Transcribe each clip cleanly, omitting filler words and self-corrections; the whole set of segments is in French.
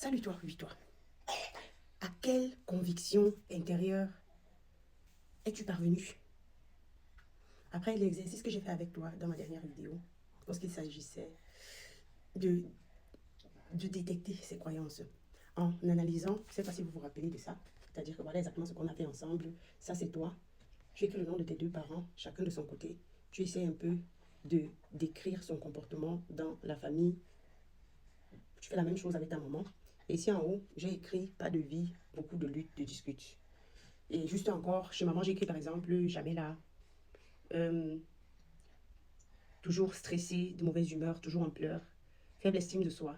Salut toi, oui toi. À quelle conviction intérieure es-tu parvenu? Après l'exercice que j'ai fait avec toi dans ma dernière vidéo, lorsqu'il s'agissait de, de détecter ces croyances, en analysant, je ne sais pas si vous vous rappelez de ça, c'est-à-dire que voilà exactement ce qu'on a fait ensemble, ça c'est toi, tu écris le nom de tes deux parents, chacun de son côté, tu essaies un peu de décrire son comportement dans la famille, tu fais la même chose avec ta maman, et ici en haut, j'ai écrit pas de vie, beaucoup de luttes, de disputes. Et juste encore, chez maman, j'ai écrit par exemple, jamais là, euh, toujours stressée, de mauvaise humeur, toujours en pleurs, faible estime de soi,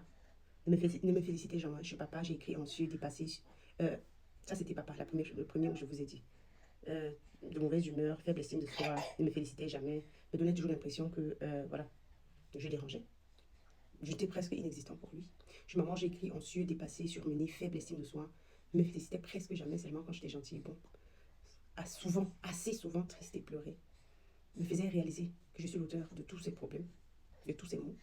ne me félicitez jamais. Chez papa, j'ai écrit anxieux, dépassé. Euh, Ça, c'était papa, le premier où je vous ai dit. Euh, de mauvaise humeur, faible estime de soi, ne me félicitait jamais, me donnait toujours l'impression que, voilà, je dérangeais. J'étais presque inexistant pour lui. Chez maman, j'ai écrit anxieux, dépassé, surmené, faible estime de soi, ne me félicitait presque jamais, seulement quand j'étais gentille. Bon, souvent, assez souvent, triste et pleuré, me faisait réaliser que je suis l'auteur de tous ces problèmes, de tous ces maux.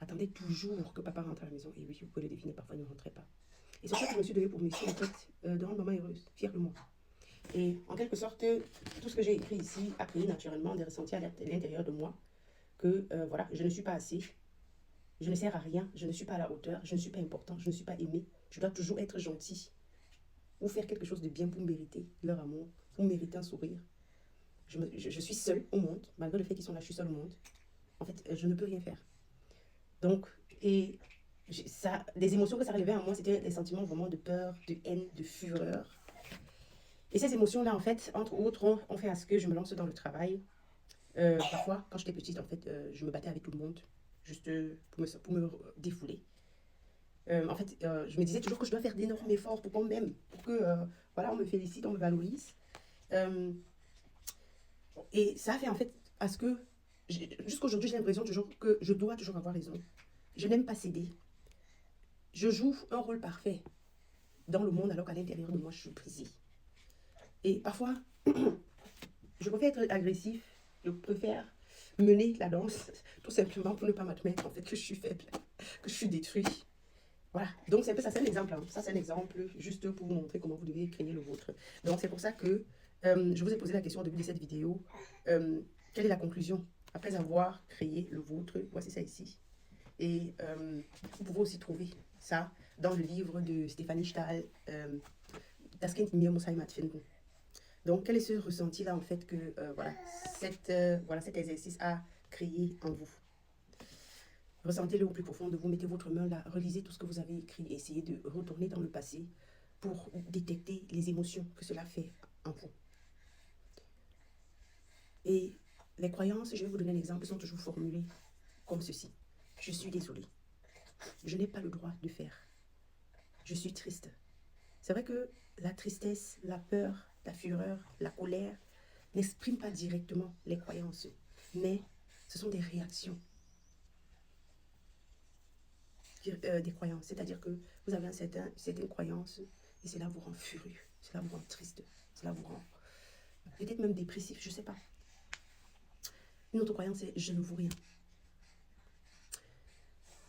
Attendez toujours que papa rentre à la maison. Et oui, vous pouvez le deviner, parfois il ne rentrait pas. Et c'est ça que je me suis donné pour mission, en fait, de rendre maman heureuse, fière de moi. Et en quelque sorte, tout ce que j'ai écrit ici a créé naturellement des ressentis à l'intérieur de moi, que voilà, je ne suis pas assez, je ne sers à rien, je ne suis pas à la hauteur, je ne suis pas important, je ne suis pas aimé, je dois toujours être gentil, ou faire quelque chose de bien pour mériter leur amour, pour mériter un sourire. Je suis seule au monde, malgré le fait qu'ils sont là, je suis seule au monde. En fait, je ne peux rien faire. Donc, et ça, les émotions que ça relevait en moi, c'était des sentiments vraiment de peur, de haine, de fureur. Et ces émotions-là, en fait, entre autres, ont fait à ce que je me lance dans le travail. Parfois, quand j'étais petite, en fait, je me battais avec tout le monde, juste pour me défouler. En fait, je me disais toujours que je dois faire d'énormes efforts pour qu'on m'aime, pour que, voilà, on me félicite, on me valorise. Euh, et ça a fait, en fait, à ce que, jusqu'aujourd'hui, j'ai l'impression toujours que je dois toujours avoir raison. Je n'aime pas céder. Je joue un rôle parfait dans le monde alors qu'à l'intérieur de moi, je suis brisée. Et parfois, je préfère être agressif, je préfère mener la danse, tout simplement pour ne pas m'admettre en fait que je suis faible, que je suis détruit. Voilà, donc c'est un peu ça, c'est un exemple. Hein. Ça, c'est un exemple juste pour vous montrer comment vous devez créer le vôtre. Donc c'est pour ça que je vous ai posé la question au début de cette vidéo. Quelle est la conclusion? Après avoir créé le vôtre, voici ça ici. Et vous pouvez aussi trouver ça dans le livre de Stéphanie Stahl, Das Kind in mir muss Heimat finden. Donc, quel est ce ressenti-là, en fait, que voilà, cet exercice a créé en vous? Ressentez-le au plus profond de vous, mettez votre main là, relisez tout ce que vous avez écrit, essayez de retourner dans le passé pour détecter les émotions que cela fait en vous. Et les croyances, je vais vous donner un exemple, sont toujours formulées comme ceci. Je suis désolée. Je n'ai pas le droit de faire. Je suis triste. C'est vrai que la tristesse, la peur, la fureur, la colère n'expriment pas directement les croyances, mais ce sont des réactions des croyances. C'est-à-dire que vous avez certaines croyances et cela vous rend furieux, cela vous rend triste, cela vous rend peut-être même dépressif, je ne sais pas. Une autre croyance est je ne vaux rien.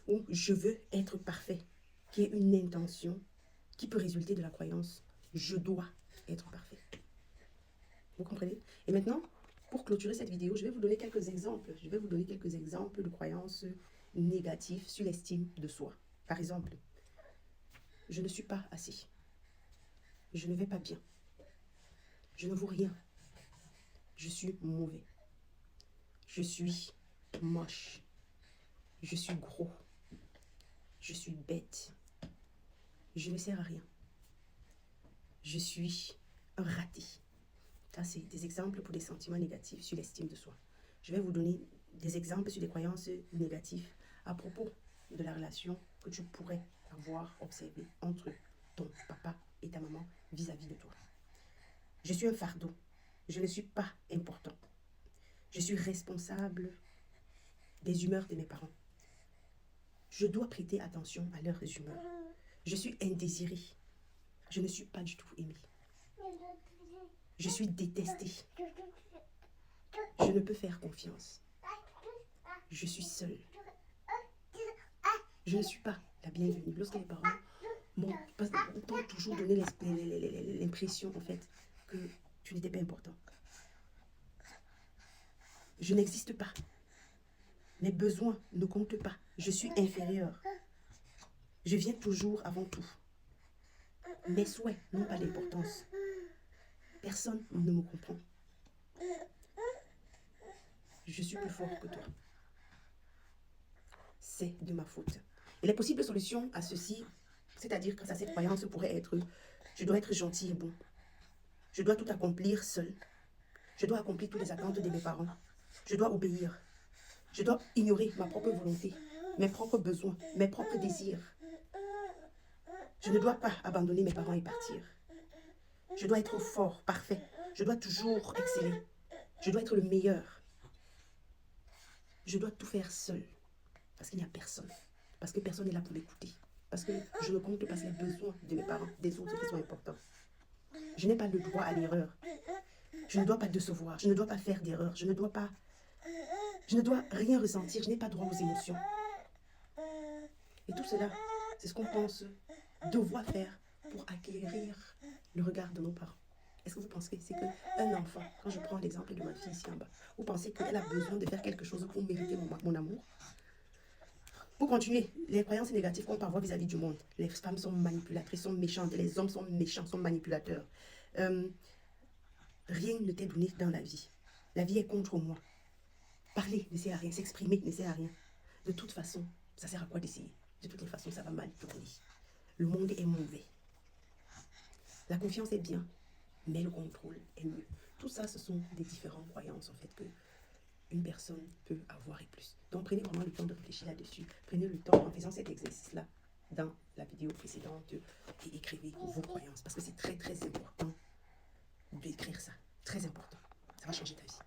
Ou je veux être parfait, qui est une intention qui peut résulter de la croyance je dois être parfait. Vous comprenez? Et maintenant, pour clôturer cette vidéo, je vais vous donner quelques exemples. Je vais vous donner quelques exemples de croyances négatives sur l'estime de soi. Par exemple, je ne suis pas assez. Je ne vais pas bien. Je ne vaux rien. Je suis mauvais. Je suis moche. Je suis gros. Je suis bête. Je ne sers à rien. Je suis un raté. Ça, c'est des exemples pour des sentiments négatifs sur l'estime de soi. Je vais vous donner des exemples sur des croyances négatives à propos de la relation que tu pourrais avoir observée entre ton papa et ta maman vis-à-vis de toi. Je suis un fardeau. Je ne suis pas important. Je suis responsable des humeurs de mes parents. Je dois prêter attention à leurs humeurs. Je suis indésirée. Je ne suis pas du tout aimée. Je suis détestée. Je ne peux faire confiance. Je suis seule. Je ne suis pas la bienvenue. Lorsque les parents t'ont toujours donné l'impression, en fait, que tu n'étais pas important. Je n'existe pas. Mes besoins ne comptent pas. Je suis inférieure. Je viens toujours avant tout. Mes souhaits n'ont pas d'importance. Personne ne me comprend. Je suis plus fort que toi. C'est de ma faute. Et les possibles solutions à ceci, c'est-à-dire que cette croyance pourrait être: je dois être gentil et bon. Je dois tout accomplir seul. Je dois accomplir toutes les attentes de mes parents. Je dois obéir. Je dois ignorer ma propre volonté, mes propres besoins, mes propres désirs. Je ne dois pas abandonner mes parents et partir. Je dois être fort, parfait. Je dois toujours exceller. Je dois être le meilleur. Je dois tout faire seul. Parce qu'il n'y a personne. Parce que personne n'est là pour m'écouter. Parce que je ne compte pas les besoins de mes parents, des autres qui sont importants. Je n'ai pas le droit à l'erreur. Je ne dois pas décevoir. Je ne dois pas faire d'erreur. Je ne dois rien ressentir. Je n'ai pas droit aux émotions. Et tout cela, c'est ce qu'on pense devoir faire pour acquérir le regard de nos parents. Est-ce que vous pensez que c'est qu'un enfant, quand je prends l'exemple de ma fille ici en bas, vous pensez qu'elle a besoin de faire quelque chose pour mériter mon amour? Pour continuer, les croyances négatives qu'on peut avoir vis-à-vis du monde. Les femmes sont manipulatrices, sont méchantes, les hommes sont méchants, sont manipulateurs. Rien ne t'est donné dans la vie. La vie est contre moi. Parler ne sert à rien, s'exprimer ne sert à rien. De toute façon, ça sert à quoi d'essayer? De toutes les façons, ça va mal tourner. Le monde est mauvais. La confiance est bien, mais le contrôle est mieux. Tout ça, ce sont des différentes croyances, en fait, que une personne peut avoir et plus. Donc, prenez vraiment le temps de réfléchir là-dessus. Prenez le temps en faisant cet exercice-là dans la vidéo précédente et écrivez vos croyances. Parce que c'est très, très important d'écrire ça. Très important. Ça va changer ta vie.